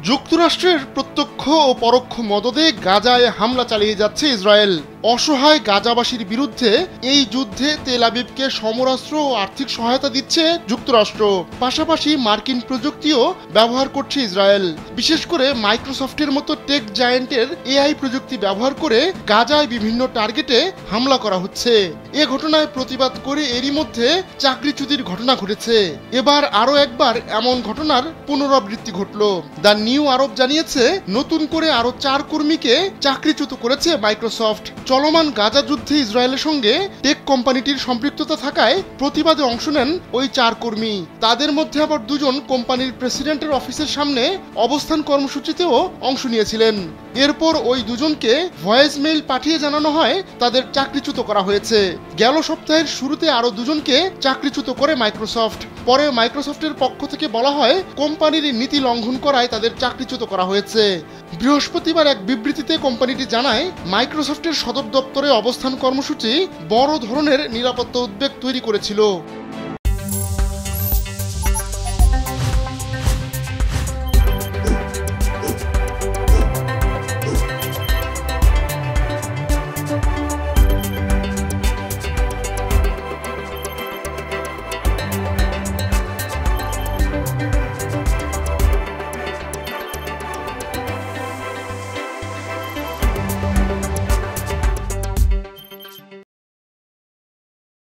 যুক্তরাষ্ট্রের প্রত্যক্ষ ও পরোক্ষ মদদে গাজায় হামলা চালিয়ে যাচ্ছে ইসরায়েল। অসহায় গাজাবাসীর বিরুদ্ধে এই যুদ্ধে তেল আবিবকে সমরাস্ত্র ও আর্থিক সহায়তা দিচ্ছে যুক্তরাষ্ট্র। পাশাপাশি মার্কিন প্রযুক্তিও ব্যবহার করছে ইসরায়েল। বিশেষ করে মাইক্রোসফটের মতো টেক জায়ান্টের এআই প্রযুক্তি ব্যবহার করে গাজায় বিভিন্ন টার্গেটে হামলা করা হচ্ছে। এ ঘটনায় প্রতিবাদ করে এরই মধ্যে চাকরিচ্যুতির ঘটনা ঘটেছে। এবার আরও একবার এমন ঘটনার পুনরাবৃত্তি ঘটল। দ্য নিউ আরব জানিয়েছে, নতুন করে আরও 4 কর্মীকে চাকরিচ্যুত করেছে মাইক্রোসফট। চলমান গাজা যুদ্ধে ইসরায়েলের সঙ্গে টেক কোম্পানিটির সম্পৃক্ততা থাকায় প্রতিবাদে অংশ নেন ওই 4 কর্মী। তাদের মধ্যে আবার 2 জন কোম্পানির প্রেসিডেন্টের অফিসের সামনে অবস্থান কর্মসূচিতেও অংশ নিয়েছিলেন। এরপর ওই 2 জনকে ভয়েস মেইল পাঠিয়ে জানানো হয় তাদের চাকরিচ্যুত করা হয়েছে। গেল সপ্তাহের শুরুতে আরও 2 জনকে চাকরিচ্যুত করে মাইক্রোসফট। পরে মাইক্রোসফটের পক্ষ থেকে বলা হয় কোম্পানির নীতি লঙ্ঘন করায় তাদের চাকরিচ্যুত করা হয়েছে। বৃহস্পতিবার এক বিবৃতিতে কোম্পানিটি জানায়, মাইক্রোসফটের সদর দপ্তরে অবস্থান কর্মসূচি বড় ধরনের নিরাপত্তা উদ্বেগ তৈরি করেছিল।